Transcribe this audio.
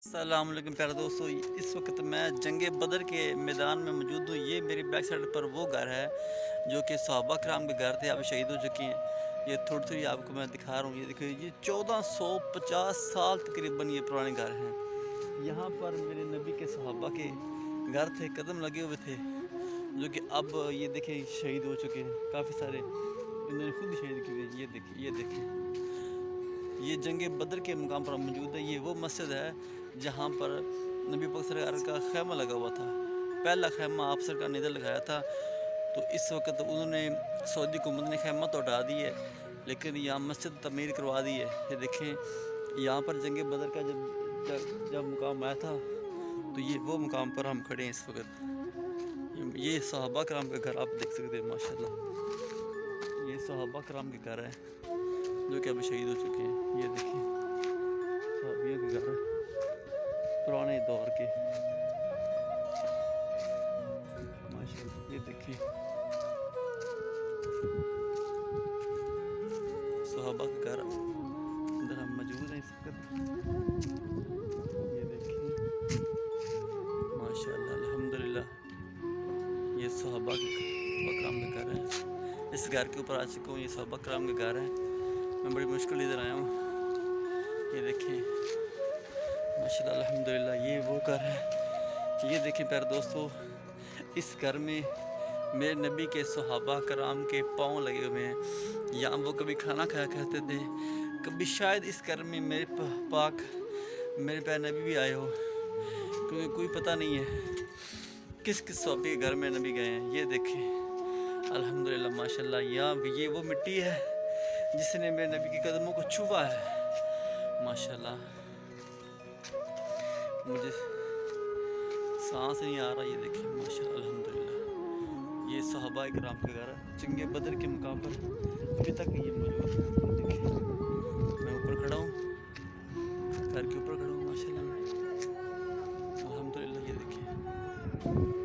السلام علیکم پیارے دوستو، اس وقت میں جنگ بدر کے میدان میں موجود ہوں۔ یہ میری بیک سائڈ پر وہ گھر ہے جو کہ صحابہ کرام کے گھر تھے، اب شہید ہو چکے ہیں۔ یہ تھوڑی تھوڑی آپ کو میں دکھا رہا ہوں، یہ دیکھیں، یہ 1450 سال تقریباً یہ پرانے گھر ہیں۔ یہاں پر میرے نبی کے صحابہ کے گھر تھے، قدم لگے ہوئے تھے، جو کہ اب یہ دیکھیں شہید ہو چکے ہیں۔ کافی سارے انہوں نے خود شہید کیے ہیں۔ یہ دیکھیں یہ جنگ بدر کے مقام پر موجود ہے۔ یہ وہ مسجد ہے جہاں پر نبی پاک سرکار کا خیمہ لگا ہوا تھا، پہلا خیمہ آپ سرکار نے ادھر لگایا تھا۔ تو اس وقت انہوں نے سعودی حکومت نے خیمہ تو ہٹا دی ہے، لیکن یہاں مسجد تعمیر کروا دی ہے۔ یہ دیکھیں یہاں پر جنگ بدر کا جب مقام آیا تھا، تو یہ وہ مقام پر ہم کھڑے ہیں اس وقت۔ یہ صحابہ کرام کا گھر آپ دیکھ سکتے ہیں، ماشاءاللہ یہ صحابہ کرام کے گھر ہے جو کہ اب شہید ہو چکے ہیں۔ یہ دیکھیں صحابیوں کے گھر پرانے دور کے، ماشاءاللہ۔ یہ دیکھیں صحابہ کے گھر اندر ہم موجود ہیں اس وقت۔ یہ دیکھیں ماشاءاللہ، الحمدللہ، یہ صحابہ کرام کے گھر ہیں۔ اس گھر کے اوپر آ چکا ہوں، یہ صحابہ کرام کے گھر ہیں۔ میں بڑی مشکل ادھر آیا ہوں۔ یہ دیکھیں ماشاءاللہ، الحمدللہ، یہ وہ گھر ہے۔ یہ دیکھیں پیارے دوستو، اس گھر میں میرے نبی کے صحابہ کرام کے پاؤں لگے ہوئے ہیں۔ یہاں وہ کبھی کھانا کھایا کرتے تھے، کبھی شاید اس گھر میں میرے پیارے نبی بھی آئے ہو، کیونکہ کوئی پتہ نہیں ہے کس صحابی کے گھر میں نبی گئے ہیں۔ یہ دیکھیں الحمدللہ، ماشاءاللہ، یہ وہ مٹی ہے جس نے میرے نبی کے قدموں کو چھوا ہے۔ ماشاءاللہ مجھے سانس نہیں آ رہا۔ یہ دیکھیں ماشاءاللہ، الحمدللہ، یہ صحابہ کرام کے گھر ہے جنگ بدر کے مقام پر ابھی تک یہ موجود ہے۔ یہ دیکھیں میں اوپر کھڑا ہوں، گھر کے اوپر کھڑا ہوں، ماشاءاللہ، الحمدللہ۔ یہ دیکھیں